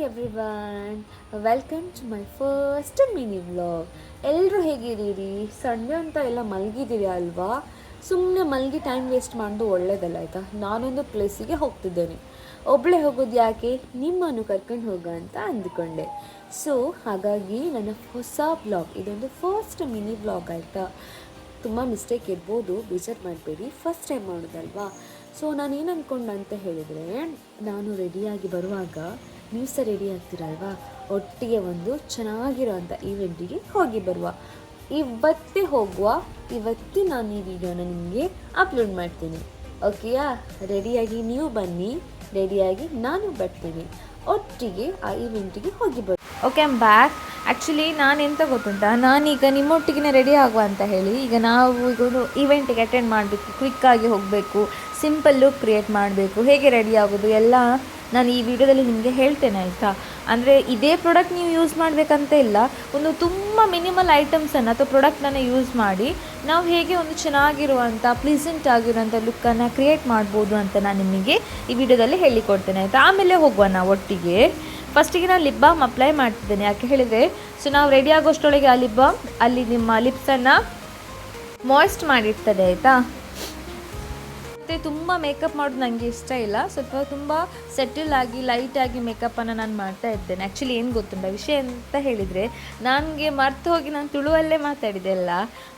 Everyone, welcome to my first mini vlog. ಎಲ್ಲರೂ ಹೇಗಿದ್ದೀರಿ? Sunday ಅಂತ ಎಲ್ಲ ಮಲಗಿದ್ದೀರಿ ಅಲ್ವಾ? ಸುಮ್ಮನೆ ಮಲಗಿ ಟೈಮ್ ವೇಸ್ಟ್ ಮಾಡೋದು ಒಳ್ಳೇದಲ್ಲ, ಆಯಿತಾ? ನಾನೊಂದು ಪ್ಲೇಸಿಗೆ ಹೋಗ್ತಿದ್ದೇನೆ. ಒಬ್ಬಳೇ ಹೋಗೋದು ಯಾಕೆ, ನಿಮ್ಮನ್ನು ಕರ್ಕೊಂಡು ಹೋಗೋ ಅಂತ ಅಂದ್ಕೊಂಡೆ. ಸೊ ಹಾಗಾಗಿ ನನ್ನ ಹೊಸ ವ್ಲಾಗ್, ಇದೊಂದು ಫಸ್ಟ್ ಮಿನಿ ವ್ಲಾಗ್, ಆಯಿತಾ? ತುಂಬ ಮಿಸ್ಟೇಕ್ ಇರ್ಬೋದು, ಬೇಜಾರು ಮಾಡಬೇಡಿ, ಫಸ್ಟ್ ಟೈಮ್ ಮಾಡೋದಲ್ವಾ. ಸೊ ನಾನೇನು ಅಂದ್ಕೊಂಡೆ ಅಂತ ಹೇಳಿದರೆ, ನಾನು ರೆಡಿಯಾಗಿ ಬರುವಾಗ ನೀವು ಸಹ ರೆಡಿ ಆಗ್ತೀರಲ್ವಾ, ಒಟ್ಟಿಗೆ ಒಂದು ಚೆನ್ನಾಗಿರೋಂಥ ಈವೆಂಟಿಗೆ ಹೋಗಿ ಬರುವ. ಇವತ್ತೇ ಹೋಗುವ, ಇವತ್ತೇ ನಾನು ಈ ವಿಡಿಯೋನ ನಿಮಗೆ ಅಪ್ಲೋಡ್ ಮಾಡ್ತೀನಿ. ಓಕೆಯಾ? ರೆಡಿಯಾಗಿ ನೀವು ಬನ್ನಿ, ರೆಡಿಯಾಗಿ ನಾನು ಬರ್ತೀನಿ, ಒಟ್ಟಿಗೆ ಆ ಈವೆಂಟಿಗೆ ಹೋಗಿ ಬರುವ. Okay, I'm back. ಆ್ಯಕ್ಚುಲಿ ನಾನು ಎಂತ ಗೊತ್ತುಂಟಾ, ನಾನೀಗ ನಿಮ್ಮೊಟ್ಟಿಗೆ ರೆಡಿ ಆಗುವ ಅಂತ ಹೇಳಿ, ಈಗ ನಾವು ಈಗ ಒಂದು ಈವೆಂಟಿಗೆ ಅಟೆಂಡ್ ಮಾಡಬೇಕು, ಕ್ವಿಕ್ಕಾಗಿ ಹೋಗಬೇಕು, ಸಿಂಪಲ್ ಲುಕ್ ಕ್ರಿಯೇಟ್ ಮಾಡಬೇಕು. ಹೇಗೆ ರೆಡಿ ಆಗೋದು ಎಲ್ಲ ನಾನು ಈ ವಿಡಿಯೋದಲ್ಲಿ ನಿಮಗೆ ಹೇಳ್ತೇನೆ, ಆಯಿತಾ? ಅಂದರೆ ಇದೇ ಪ್ರಾಡಕ್ಟ್ ನೀವು ಯೂಸ್ ಮಾಡಬೇಕಂತ ಇಲ್ಲ, ಒಂದು ತುಂಬ ಮಿನಿಮಲ್ ಐಟಮ್ಸನ್ನು ಅಥವಾ ಪ್ರಾಡಕ್ಟನ್ನು ಯೂಸ್ ಮಾಡಿ ನಾವು ಹೇಗೆ ಒಂದು ಚೆನ್ನಾಗಿರುವಂಥ ಪ್ಲೀಸೆಂಟ್ ಆಗಿರುವಂಥ ಲುಕ್ಕನ್ನು ಕ್ರಿಯೇಟ್ ಮಾಡ್ಬೋದು ಅಂತ ನಾನು ನಿಮಗೆ ಈ ವಿಡಿಯೋದಲ್ಲಿ ಹೇಳಿಕೊಡ್ತೇನೆ, ಆಯಿತಾ? ಆಮೇಲೆ ಹೋಗುವ ನಾವು ಒಟ್ಟಿಗೆ. ಫಸ್ಟಿಗೆ ನಾನು ಲಿಪ್ ಬಾಮ್ ಅಪ್ಲೈ ಮಾಡ್ತಿದ್ದೇನೆ. ಯಾಕೆ ಹೇಳಿದರೆ, ಸೊ ನಾವು ರೆಡಿ ಆಗೋಷ್ಟೊಳಗೆ ಆ ಲಿಪ್ ಬಾಮ್ ಅಲ್ಲಿ ನಿಮ್ಮ ಲಿಪ್ಸನ್ನು ಮಾಯ್ಸ್ಟ್ ಮಾಡಿರ್ತದೆ, ಆಯಿತಾ? ಮತ್ತು ತುಂಬ ಮೇಕಪ್ ಮಾಡೋದು ನನಗೆ ಇಷ್ಟ ಇಲ್ಲ, ಸ್ವಲ್ಪ ತುಂಬ ಸೆಟಲ್ ಆಗಿ ಲೈಟಾಗಿ ಮೇಕಪ್ಪನ್ನು ನಾನು ಮಾಡ್ತಾ ಇರ್ತೇನೆ. ಆ್ಯಕ್ಚುಲಿ ಏನು ಗೊತ್ತುಂಟ ವಿಷಯ ಅಂತ ಹೇಳಿದರೆ, ನನಗೆ ಮರ್ತು ಹೋಗಿ ನಾನು ತುಳುವಲ್ಲೇ ಮಾತಾಡಿದೆ ಅಲ್ಲ,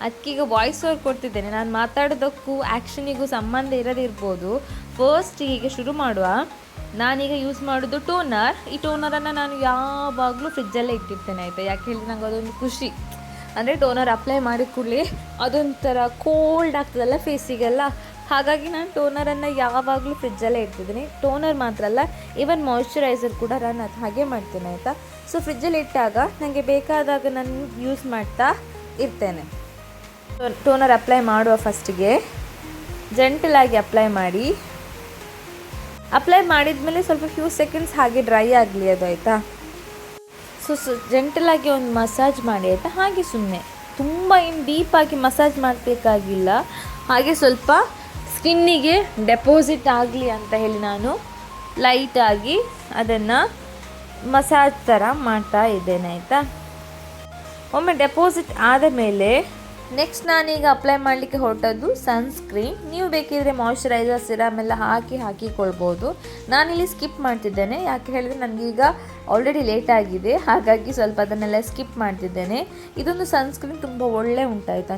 ಅದಕ್ಕೀಗ ವಾಯ್ಸ್ ಓವರ್ ಕೊಡ್ತಿದ್ದೇನೆ. ನಾನು ಮಾತಾಡೋದಕ್ಕೂ ಆ್ಯಕ್ಷನಿಗೂ ಸಂಬಂಧ ಇರೋದಿರ್ಬೋದು. ಫಸ್ಟ್ ಹೀಗೆ ಶುರು ಮಾಡುವ. ನಾನೀಗ ಯೂಸ್ ಮಾಡೋದು ಟೋನರ್. ಈ ಟೋನರನ್ನು ನಾನು ಯಾವಾಗಲೂ ಫ್ರಿಜ್ಜಲ್ಲೇ ಇಟ್ಟಿರ್ತೇನೆ, ಆಯಿತಾ? ಯಾಕೆ ಹೇಳಿದ್ರೆ ನಂಗೆ ಅದೊಂದು ಖುಷಿ. ಅಂದರೆ ಟೋನರ್ ಅಪ್ಲೈ ಮಾಡಿದ ಕೂಡಲೇ ಅದೊಂಥರ ಕೋಲ್ಡ್ ಆಗ್ತದಲ್ಲ ಫೇಸಿಗೆಲ್ಲ, ಹಾಗಾಗಿ ನಾನು ಟೋನರನ್ನು ಯಾವಾಗಲೂ ಫ್ರಿಜ್ಜಲ್ಲೇ ಇಡ್ತಿದ್ದೀನಿ. ಟೋನರ್ ಮಾತ್ರ ಅಲ್ಲ, ಈವನ್ ಮಾಯ್ಶ್ಚರೈಸರ್ ಕೂಡ ನಾನು ಅದು ಹಾಗೆ ಮಾಡ್ತೇನೆ, ಆಯಿತಾ? ಸೊ ಫ್ರಿಜ್ಜಲ್ಲಿ ಇಟ್ಟಾಗ ನನಗೆ ಬೇಕಾದಾಗ ನಾನು ಯೂಸ್ ಮಾಡ್ತಾ ಇರ್ತೇನೆ. ಟೋನರ್ ಅಪ್ಲೈ ಮಾಡುವ ಫಸ್ಟಿಗೆ ಜೆಂಟಲಾಗಿ ಅಪ್ಲೈ ಮಾಡಿ. ಅಪ್ಲೈ ಮಾಡಿದ ಮೇಲೆ ಸ್ವಲ್ಪ ಫ್ಯೂ ಸೆಕೆಂಡ್ಸ್ ಹಾಗೆ ಡ್ರೈ ಆಗಲಿ ಅದು, ಆಯಿತಾ? ಸೊ ಜೆಂಟಲಾಗಿ ಒಂದು ಮಸಾಜ್ ಮಾಡಿ, ಆಯಿತಾ? ಹಾಗೆ ಸುಮ್ಮನೆ ತುಂಬ ಏನು ಡೀಪಾಗಿ ಮಸಾಜ್ ಮಾಡಬೇಕಾಗಿಲ್ಲ, ಹಾಗೆ ಸ್ವಲ್ಪ ಸ್ಕಿನ್ನಿಗೆ ಡೆಪಾಸಿಟ್ ಆಗಲಿ ಅಂತ ಹೇಳಿ ನಾನು ಲೈಟಾಗಿ ಅದನ್ನು ಮಸಾಜ್ ಥರ ಮಾಡ್ತಾ ಇದ್ದೇನೆ, ಆಯಿತಾ? ಒಮ್ಮೆ ಡೆಪಾಸಿಟ್ ಆದ ಮೇಲೆ ನೆಕ್ಸ್ಟ್ ನಾನೀಗ ಅಪ್ಲೈ ಮಾಡಲಿಕ್ಕೆ ಹೊರಟದ್ದು ಸನ್ಸ್ಕ್ರೀನ್. ನೀವು ಬೇಕಿದ್ರೆ ಮಾಯ್ಶ್ಚರೈಸರ್ ಸಿರಮ್ ಎಲ್ಲ ಹಾಕಿಕೊಳ್ಬೋದು. ನಾನಿಲ್ಲಿ ಸ್ಕಿಪ್ ಮಾಡ್ತಿದ್ದೇನೆ, ಯಾಕೆ ಹೇಳಿದರೆ ನನಗೀಗ ಆಲ್ರೆಡಿ ಲೇಟ್ ಆಗಿದೆ, ಹಾಗಾಗಿ ಸ್ವಲ್ಪ ಅದನ್ನೆಲ್ಲ ಸ್ಕಿಪ್ ಮಾಡ್ತಿದ್ದೇನೆ. ಇದೊಂದು ಸನ್ಸ್ಕ್ರೀನ್ ತುಂಬ ಒಳ್ಳೆ ಉಂಟಾಯ್ತಾ,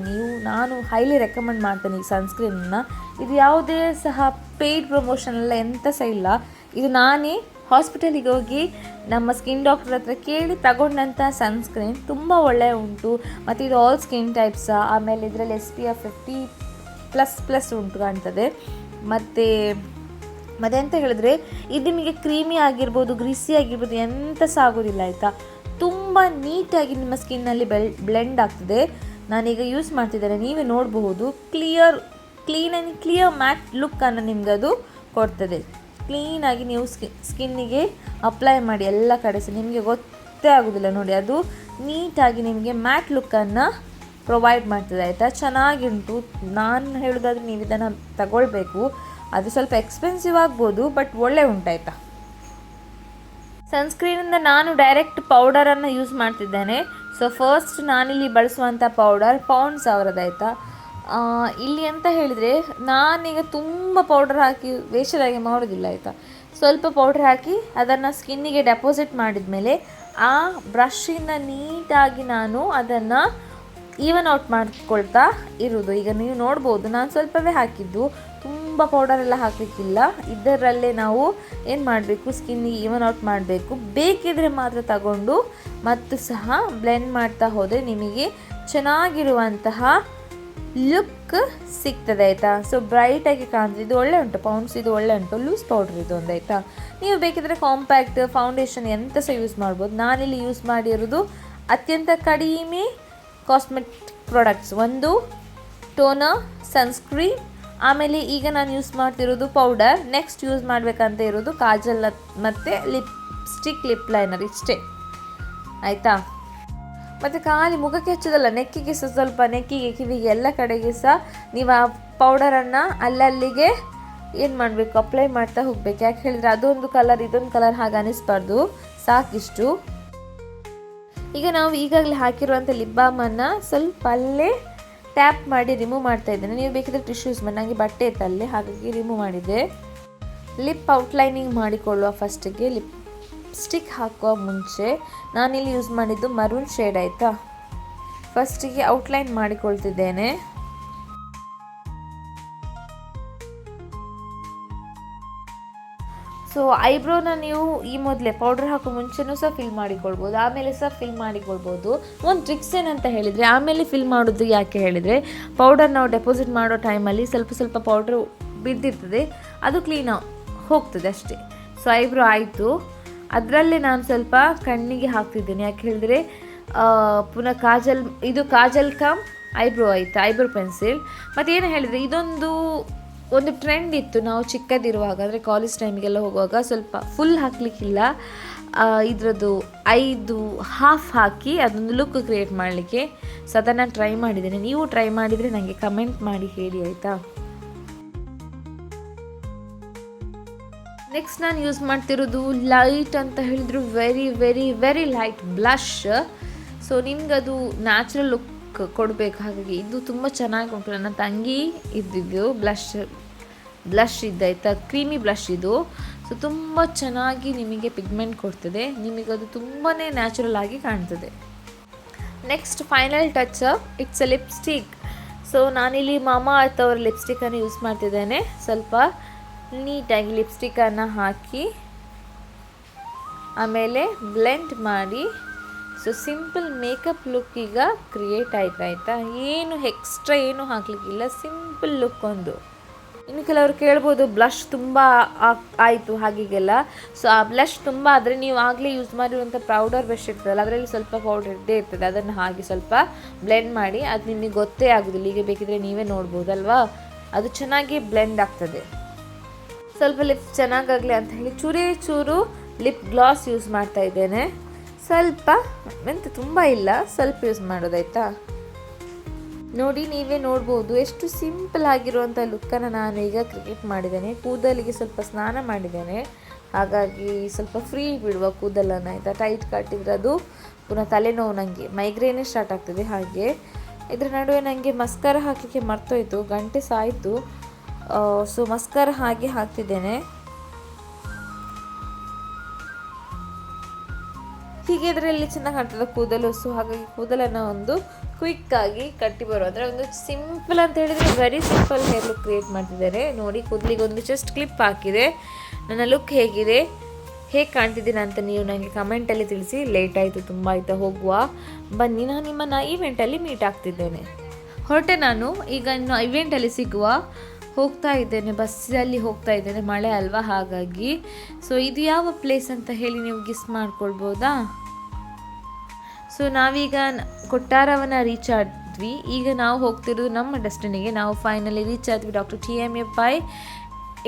ನಾನು ಹೈಲಿ ರೆಕಮೆಂಡ್ ಮಾಡ್ತೇನೆ ಈ ಸನ್ಸ್ಕ್ರೀನನ್ನು. ಇದು ಯಾವುದೇ ಸಹ ಪೇಯ್ಡ್ ಪ್ರಮೋಷನ್ ಎಲ್ಲ ಎಂಥ ಸಹ ಇಲ್ಲ. ಇದು ನಾನೇ ಹಾಸ್ಪಿಟಲಿಗೆ ಹೋಗಿ ನಮ್ಮ ಸ್ಕಿನ್ ಡಾಕ್ಟರ್ ಹತ್ರ ಕೇಳಿ ತಗೊಂಡಂಥ ಸನ್ಸ್ಕ್ರೀನ್, ತುಂಬ ಒಳ್ಳೆಯ ಉಂಟು. ಮತ್ತು ಇದು ಆಲ್ ಸ್ಕಿನ್ ಟೈಪ್ಸ. ಆಮೇಲೆ ಇದರಲ್ಲಿ SPF 50++ ಉಂಟು ಕಾಣ್ತದೆ. ಮತ್ತು ಎಂತ ಹೇಳಿದ್ರೆ, ಇದು ನಿಮಗೆ ಕ್ರೀಮಿ ಆಗಿರ್ಬೋದು, ಗ್ರೀಸಿ ಆಗಿರ್ಬೋದು, ಎಂಥ ಸಹ ಆಗೋದಿಲ್ಲ, ಆಯಿತಾ? ತುಂಬ ನೀಟಾಗಿ ನಿಮ್ಮ ಸ್ಕಿನ್ನಲ್ಲಿ ಬ್ಲೆಂಡ್ ಆಗ್ತದೆ. ನಾನೀಗ ಯೂಸ್ ಮಾಡ್ತಿದ್ದೇನೆ, ನೀವೇ ನೋಡಬಹುದು. ಕ್ಲಿಯರ್ ಮ್ಯಾಟ್ ಲುಕ್ಕನ್ನು ನಿಮ್ಗೆ ಅದು ಕೊಡ್ತದೆ. ಕ್ಲೀನಾಗಿ ನೀವು ಸ್ಕಿನ್ನಿಗೆ ಅಪ್ಲೈ ಮಾಡಿ ಎಲ್ಲ ಕಡೆ ಸಹ, ನಿಮಗೆ ಗೊತ್ತೇ ಆಗೋದಿಲ್ಲ ನೋಡಿ, ಅದು ನೀಟಾಗಿ ನಿಮಗೆ ಮ್ಯಾಟ್ ಲುಕ್ಕನ್ನು ಪ್ರೊವೈಡ್ ಮಾಡ್ತದೆ, ಆಯಿತಾ? ಚೆನ್ನಾಗಿಂಟು. ನಾನು ಹೇಳೋದಾದ್ರೆ ನೀವು ಇದನ್ನು ತಗೊಳ್ಬೇಕು. ಅದು ಸ್ವಲ್ಪ ಎಕ್ಸ್ಪೆನ್ಸಿವ್ ಆಗ್ಬೋದು, ಬಟ್ ಒಳ್ಳೆ ಉಂಟಾಯ್ತಾ? ಸನ್ಸ್ಕ್ರೀನಿಂದ ನಾನು ಡೈರೆಕ್ಟ್ ಪೌಡರನ್ನು ಯೂಸ್ ಮಾಡ್ತಿದ್ದೇನೆ. ಸೊ ಫಸ್ಟ್ ನಾನಿಲ್ಲಿ ಬಳಸುವಂಥ ಪೌಡರ್ ಪೌಂಡ್ಸ್ ಅವರದ್ದು, ಆಯಿತಾ? ಇಲ್ಲಿ ಅಂತ ಹೇಳಿದರೆ, ನಾನೀಗ ತುಂಬ ಪೌಡರ್ ಹಾಕಿ ವೇಷರಾಗಿ ಮಾಡೋದಿಲ್ಲ, ಆಯಿತಾ? ಸ್ವಲ್ಪ ಪೌಡರ್ ಹಾಕಿ ಅದನ್ನು ಸ್ಕಿನ್ನಿಗೆ ಡೆಪಾಸಿಟ್ ಮಾಡಿದ ಮೇಲೆ ಆ ಬ್ರಷಿಂದ ನೀಟಾಗಿ ನಾನು ಅದನ್ನು ಈವನ್ ಔಟ್ ಮಾಡ್ಕೊಳ್ತಾ ಇರೋದು. ಈಗ ನೀವು ನೋಡ್ಬೋದು, ನಾನು ಸ್ವಲ್ಪವೇ ಹಾಕಿದ್ದು, ತುಂಬ ಪೌಡರೆಲ್ಲ ಹಾಕಲಿಕ್ಕಿಲ್ಲ. ಇದರಲ್ಲೇ ನಾವು ಏನು ಮಾಡಬೇಕು, ಸ್ಕಿನ್ನಿಗೆ ಈವನ್ ಔಟ್ ಮಾಡಬೇಕು. ಬೇಕಿದ್ರೆ ಮಾತ್ರ ತಗೊಂಡು ಮತ್ತು ಸಹ ಬ್ಲೆಂಡ್ ಮಾಡ್ತಾ ಹೋದರೆ ನಿಮಗೆ ಚೆನ್ನಾಗಿರುವಂತಹ ಲುಕ್ ಸಿಗ್ತದೆ, ಆಯಿತಾ? ಸೊ ಬ್ರೈಟಾಗಿ ಕಾಣ್ತದೆ. ಇದು ಒಳ್ಳೆ ಉಂಟು ಪೌಂಡ್ಸ್, ಇದು ಒಳ್ಳೆ ಉಂಟು. ಲೂಸ್ ಪೌಡ್ರ್ ಇದು ಒಂದು, ಆಯಿತಾ? ನೀವು ಬೇಕಿದ್ರೆ ಕಾಂಪ್ಯಾಕ್ಟ್ ಫೌಂಡೇಶನ್ ಎಂತ ಸಹ ಯೂಸ್ ಮಾಡ್ಬೋದು. ನಾನಿಲ್ಲಿ ಯೂಸ್ ಮಾಡಿರೋದು ಅತ್ಯಂತ ಕಡಿಮೆ ಕಾಸ್ಮೆಟಿಕ್ ಪ್ರಾಡಕ್ಟ್ಸ್, ಒಂದು ಟೋನರ್, ಸನ್ಸ್ಕ್ರೀನ್, ಆಮೇಲೆ ಈಗ ನಾನು ಯೂಸ್ ಮಾಡ್ತಿರೋದು ಪೌಡರ್. ನೆಕ್ಸ್ಟ್ ಯೂಸ್ ಮಾಡಬೇಕಂತ ಇರೋದು ಕಾಜಲ್ ಮತ್ತು ಲಿಪ್ಸ್ಟಿಕ್, ಲಿಪ್ ಲೈನರ್, ಇಷ್ಟೇ, ಆಯಿತಾ? ಮತ್ತು ಖಾಲಿ ಮುಖಕ್ಕೆ ಹಚ್ಚೋದಲ್ಲ, ನೆಕ್ಕಿಗೆ ಸಹ ಸ್ವಲ್ಪ, ನೆಕ್ಕಿಗೆ, ಕಿವಿಗೆ ಎಲ್ಲ ಕಡೆಗೆ ಸಹ ನೀವು ಆ ಪೌಡರನ್ನು ಅಲ್ಲಲ್ಲಿಗೆ ಏನು ಮಾಡಬೇಕು, ಅಪ್ಲೈ ಮಾಡ್ತಾ ಹೋಗಬೇಕು. ಯಾಕೆ ಹೇಳಿದರೆ ಅದೊಂದು ಕಲರ್ ಇದೊಂದು ಕಲರ್ ಹಾಗೆ ಅನಿಸ್ಬಾರ್ದು. ಸಾಕಿಷ್ಟು. ಈಗ ನಾವು ಈಗಾಗಲೇ ಹಾಕಿರುವಂಥ ಲಿಪ್ ಬಾಮನ್ನು ಸ್ವಲ್ಪ ಅಲ್ಲೇ ಟ್ಯಾಪ್ ಮಾಡಿ ರಿಮೂವ್ ಮಾಡ್ತಾ ಇದ್ದೇನೆ. ನೀವು ಬೇಕಿದ್ರೆ ಟಿಶ್ಯೂ ಯೂಸ್ ಮಾಡಿ, ನನಗೆ ಬಟ್ಟೆ ಇತ್ತಲ್ಲೇ ಹಾಗಾಗಿ ರಿಮೂವ್ ಮಾಡಿದೆ. ಲಿಪ್ ಔಟ್ಲೈನಿಂಗ್ ಮಾಡಿಕೊಳ್ಳುವ ಫಸ್ಟಿಗೆ ಲಿಪ್ಸ್ಟಿಕ್ ಹಾಕುವ ಮುಂಚೆ ನಾನಿಲ್ಲಿ ಯೂಸ್ ಮಾಡಿದ್ದು ಮರೂನ್ ಶೇಡ್ ಆಯಿತಾ. ಫಸ್ಟಿಗೆ ಔಟ್ಲೈನ್ ಮಾಡಿಕೊಳ್ತಿದ್ದೇನೆ. ಸೊ ಐಬ್ರೋನ ನೀವು ಈ ಮೊದಲೇ ಪೌಡರ್ ಹಾಕೋ ಮುಂಚೆನೂ ಸಹ ಫಿಲ್ ಮಾಡಿಕೊಳ್ಬೋದು, ಆಮೇಲೆ ಸಹ ಫಿಲ್ ಮಾಡಿಕೊಳ್ಬೋದು. ಒಂದು ಟ್ರಿಕ್ಸ್ ಏನಂತ ಹೇಳಿದರೆ, ಆಮೇಲೆ ಫಿಲ್ ಮಾಡೋದು ಯಾಕೆ ಹೇಳಿದರೆ, ಪೌಡರ್ ನಾವು ಡೆಪಾಸಿಟ್ ಮಾಡೋ ಟೈಮಲ್ಲಿ ಸ್ವಲ್ಪ ಸ್ವಲ್ಪ ಪೌಡ್ರ್ ಬಿದ್ದಿರ್ತದೆ, ಅದು ಕ್ಲೀನ್ ಹೋಗ್ತದೆ ಅಷ್ಟೇ. ಸೊ ಐಬ್ರೋ ಆಯಿತು. ಅದರಲ್ಲೇ ನಾನು ಸ್ವಲ್ಪ ಕಣ್ಣಿಗೆ ಹಾಕ್ತಿದ್ದೇನೆ. ಯಾಕೆ ಹೇಳಿದರೆ ಪುನಃ ಕಾಜಲ್ ಕಮ್ ಐಬ್ರೋ ಆಯಿತು, ಐಬ್ರೋ ಪೆನ್ಸಿಲ್. ಮತ್ತು ಏನು ಹೇಳಿದರೆ, ಒಂದು ಟ್ರೆಂಡ್ ಇತ್ತು ನಾವು ಚಿಕ್ಕದಿರುವಾಗ, ಅಂದರೆ ಕಾಲೇಜ್ ಟೈಮಿಗೆಲ್ಲ ಹೋಗುವಾಗ ಸ್ವಲ್ಪ ಫುಲ್ ಹಾಕಲಿಕ್ಕಿಲ್ಲ, ಇದರದ್ದು 5 ಹಾಫ್ ಹಾಕಿ ಅದೊಂದು ಲುಕ್ ಕ್ರಿಯೇಟ್ ಮಾಡಲಿಕ್ಕೆ. ಸೊ ಅದನ್ನು ಟ್ರೈ ಮಾಡಿದ್ದೇನೆ. ನೀವು ಟ್ರೈ ಮಾಡಿದರೆ ನನಗೆ ಕಮೆಂಟ್ ಮಾಡಿ ಹೇಳಿ ಆಯಿತಾ. ನೆಕ್ಸ್ಟ್ ನಾನು ಯೂಸ್ ಮಾಡ್ತಿರೋದು ಲೈಟ್ ಅಂತ ಹೇಳಿದ್ರು, very very very light blush. So ನಿಮ್ಗದು ನ್ಯಾಚುರಲ್ ಲುಕ್ ಕೊಡಬೇಕು, ಹಾಗಾಗಿ ಇದು ತುಂಬ ಚೆನ್ನಾಗಿ ಉಂಟು. ನನ್ನ ತಂಗಿ ಇದ್ದಿದ್ದು ಬ್ಲಷ್ ಇದ್ದಾಯ್ತಾ, ಕ್ರೀಮಿ ಬ್ಲಷ್ ಇದು. ಸೊ ತುಂಬ ಚೆನ್ನಾಗಿ ನಿಮಗೆ ಪಿಗ್ಮೆಂಟ್ ಕೊಡ್ತದೆ, ನಿಮಗದು ತುಂಬಾ ನ್ಯಾಚುರಲ್ ಆಗಿ ಕಾಣ್ತದೆ. Next final touch it's a lipstick. So ನಾನಿಲ್ಲಿ ಮಾಮಾ ಅರ್ತ್ ಅವರ ಲಿಪ್ಸ್ಟಿಕ್ಕನ್ನು ಯೂಸ್ ಮಾಡ್ತಿದ್ದೇನೆ. ಸ್ವಲ್ಪ ನೀಟಾಗಿ ಲಿಪ್ಸ್ಟಿಕ್ಕನ್ನು ಹಾಕಿ ಆಮೇಲೆ ಬ್ಲೆಂಡ್ ಮಾಡಿ. ಸೊ ಸಿಂಪಲ್ ಮೇಕಪ್ ಲುಕ್ ಈಗ ಕ್ರಿಯೇಟ್ ಆಯ್ತಾಯ್ತಾ. ಏನು ಎಕ್ಸ್ಟ್ರಾ ಏನು ಹಾಕಲಿಕ್ಕಿಲ್ಲ, ಸಿಂಪಲ್ ಲುಕ್ ಒಂದು. ಇನ್ನು ಕೆಲವರು ಕೇಳ್ಬೋದು ಬ್ಲಷ್ ತುಂಬ ಆಯಿತು ಹಾಗೀಗೆಲ್ಲ. ಸೊ ಆ ಬ್ಲಷ್ ತುಂಬ ಆದರೆ ನೀವು ಆಗಲೇ ಯೂಸ್ ಮಾಡಿರುವಂಥ ಪೌಡರ್ ಬ್ರಷ್ ಇರ್ತದಲ್ಲ, ಅದರಲ್ಲಿ ಸ್ವಲ್ಪ ಪೌಡರ್ ಇದ್ದೇ ಇರ್ತದೆ, ಅದನ್ನು ಹಾಗೆ ಸ್ವಲ್ಪ ಬ್ಲೆಂಡ್ ಮಾಡಿ. ಅದು ನಿಮಗೆ ಗೊತ್ತೇ ಆಗೋದಿಲ್ಲ, ಈಗ ಬೇಕಿದ್ರೆ ನೀವೇ ನೋಡ್ಬೋದಲ್ವಾ, ಅದು ಚೆನ್ನಾಗಿ ಬ್ಲೆಂಡ್ ಆಗ್ತದೆ. ಸ್ವಲ್ಪ ಲಿಪ್ ಚೆನ್ನಾಗಾಗಲಿ ಅಂತ ಹೇಳಿ ಚೂರು ಲಿಪ್ ಗ್ಲಾಸ್ ಯೂಸ್ ಮಾಡ್ತಾ ಇದ್ದೇನೆ. ಸ್ವಲ್ಪ ತುಂಬ ಇಲ್ಲ, ಸ್ವಲ್ಪ ಯೂಸ್ ಮಾಡೋದಾಯ್ತಾ. ನೋಡಿ, ನೀವೇ ನೋಡ್ಬೋದು ಎಷ್ಟು ಸಿಂಪಲ್ ಆಗಿರುವಂಥ ಲುಕ್ಕನ್ನು ನಾನು ಈಗ ಕ್ರಿಯೇಟ್ ಮಾಡಿದ್ದೇನೆ. ಕೂದಲಿಗೆ ಸ್ವಲ್ಪ ಸ್ನಾನ ಮಾಡಿದ್ದೇನೆ, ಹಾಗಾಗಿ ಸ್ವಲ್ಪ ಫ್ರೀ ಬಿಡುವ ಕೂದಲನ್ನು ಆಯಿತಾ. ಟೈಟ್ ಕಟ್ಟಿದ್ರೆ ಅದು ಪುನಃ ತಲೆನೋವು, ನನಗೆ ಮೈಗ್ರೇನೇ ಸ್ಟಾರ್ಟ್ ಆಗ್ತದೆ. ಹಾಗೆ ಇದರ ನಡುವೆ ನನಗೆ ಮಸ್ಕಾರ ಹಾಕಲಿಕ್ಕೆ ಮರ್ತೋಯ್ತು, ಗಂಟೆ ಸಾಯಿತು. ಸೊ ಮಸ್ಕಾರ ಹಾಗೆ ಹಾಕ್ತಿದ್ದೇನೆ. ಹೀಗೆ ಇದರಲ್ಲಿ ಚೆನ್ನಾಗಿ ಕಾಣ್ತದೆ ಕೂದಲು. ಸೊ ಹಾಗಾಗಿ ಕೂದಲನ್ನು ಒಂದು ಕ್ವಿಕ್ಕಾಗಿ ಕಟ್ಟಿ ಬರೋ, ಅಂದರೆ ಒಂದು ಸಿಂಪಲ್ ಅಂತ ಹೇಳಿದರೆ very simple hair look create ಮಾಡ್ತಿದ್ದಾರೆ. ನೋಡಿ, ಕೂದಲಿಗೆ ಒಂದು ಜಸ್ಟ್ ಕ್ಲಿಪ್ ಹಾಕಿದೆ. ನನ್ನ ಲುಕ್ ಹೇಗಿದೆ, ಹೇಗೆ ಕಾಣ್ತಿದ್ದೀನಿ ಅಂತ ನೀವು ನನಗೆ ಕಮೆಂಟಲ್ಲಿ ತಿಳಿಸಿ. ಲೇಟ್ ಆಯಿತು, ತುಂಬ ಆಯಿತಾ, ಹೋಗುವ ಬನ್ನಿ, ನಾನು ನಿಮ್ಮನ್ನು ಈವೆಂಟಲ್ಲಿ ಮೀಟ್ ಆಗ್ತಿದ್ದೇನೆ. ಹೊರಟೆ ನಾನು ಈಗ ಇನ್ನು ಈವೆಂಟಲ್ಲಿ ಸಿಗುವ. ಹೋಗ್ತಾ ಇದ್ದೇನೆ, ಬಸ್ಸಲ್ಲಿ ಹೋಗ್ತಾ ಇದ್ದೇನೆ, ಮಳೆ ಅಲ್ವಾ ಹಾಗಾಗಿ. ಸೊ ಇದು ಯಾವ ಪ್ಲೇಸ್ ಅಂತ ಹೇಳಿ ನೀವು ಗೆಸ್ ಮಾಡ್ಕೊಳ್ಬೋದಾ. ಸೊ ನಾವೀಗ ಕೊಟ್ಟಾರವನ್ನ ರೀಚ್ ಆದ್ವಿ. ಈಗ ನಾವು ಹೋಗ್ತಿರೋದು ನಮ್ಮ ಡೆಸ್ಟಿನಿಗೆ. ನಾವು ಫೈನಲಿ ರೀಚ್ ಆದ್ವಿ doctor TMA Pai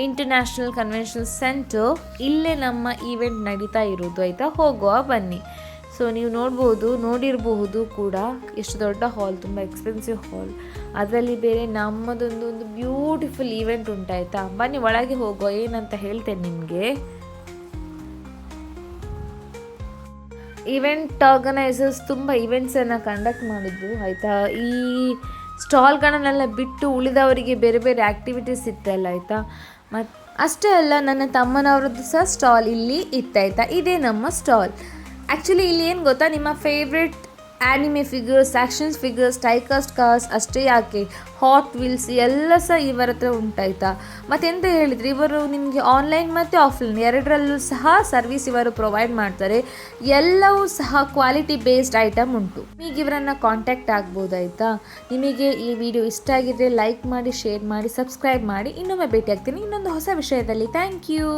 international convention centre. ಇಲ್ಲೇ ನಮ್ಮ ಈವೆಂಟ್ ನಡೀತಾ ಇರೋದು ಆಯಿತಾ. ಹೋಗುವ ಬನ್ನಿ. ಸೊ ನೀವು ನೋಡಿರಬಹುದು ಕೂಡ ಎಷ್ಟು ದೊಡ್ಡ ಹಾಲ್, ತುಂಬ ಎಕ್ಸ್ಪೆನ್ಸಿವ್ ಹಾಲ್. ಅದರಲ್ಲಿ ಬೇರೆ ನಮ್ಮದೊಂದು ಬ್ಯೂಟಿಫುಲ್ ಈವೆಂಟ್ ಉಂಟಾಯ್ತಾ. ಬನ್ನಿ ಒಳಗೆ ಹೋಗುವ, ಏನಂತ ಹೇಳ್ತೇನೆ ನಿಮಗೆ. ಈವೆಂಟ್ ಆರ್ಗನೈಸರ್ಸ್ ತುಂಬ ಈವೆಂಟ್ಸನ್ನು ಕಂಡಕ್ಟ್ ಮಾಡಿದ್ರು ಆಯಿತಾ. ಈ ಸ್ಟಾಲ್ಗಳನ್ನೆಲ್ಲ ಬಿಟ್ಟು ಉಳಿದವರಿಗೆ ಬೇರೆ ಬೇರೆ ಆ್ಯಕ್ಟಿವಿಟೀಸ್ ಇತ್ತಲ್ಲ ಆಯಿತಾ. ಮತ್ತು ಅಷ್ಟೇ ಅಲ್ಲ, ನನ್ನ ತಮ್ಮನವರದ್ದು ಸಹ ಸ್ಟಾಲ್ ಇಲ್ಲಿ ಇತ್ತಾಯ್ತಾ. ಇದೇ ನಮ್ಮ ಸ್ಟಾಲ್. ಆ್ಯಕ್ಚುಲಿ ಇಲ್ಲಿ ಏನು ಗೊತ್ತಾ, ನಿಮ್ಮ favourite anime figures, actions figures, diecast cars ಅಷ್ಟೇ ಯಾಕೆ, ಹಾಟ್ ವೀಲ್ಸ್ ಎಲ್ಲ ಸಹ ಇವರ ಹತ್ರ ಉಂಟಾಯ್ತಾ. ಮತ್ತೆಂತ ಹೇಳಿದರೆ, ಇವರು ನಿಮಗೆ ಆನ್ಲೈನ್ ಮತ್ತು ಆಫ್ಲೈನ್ ಎರಡರಲ್ಲೂ ಸಹ ಸರ್ವಿಸ್ ಇವರು ಪ್ರೊವೈಡ್ ಮಾಡ್ತಾರೆ. ಎಲ್ಲವೂ ಸಹ ಕ್ವಾಲಿಟಿ ಬೇಸ್ಡ್ ಐಟಮ್ ಉಂಟು. ಈಗ ಇವರನ್ನು ಕಾಂಟ್ಯಾಕ್ಟ್ ಆಗ್ಬೋದಾಯ್ತಾ. ನಿಮಗೆ ಈ ವಿಡಿಯೋ ಇಷ್ಟ ಆಗಿದ್ರೆ ಲೈಕ್ ಮಾಡಿ, ಶೇರ್ ಮಾಡಿ, ಸಬ್ಸ್ಕ್ರೈಬ್ ಮಾಡಿ. ಇನ್ನೊಮ್ಮೆ ಭೇಟಿ ಆಗ್ತೀನಿ ಇನ್ನೊಂದು ಹೊಸ ವಿಷಯದಲ್ಲಿ. Thank you.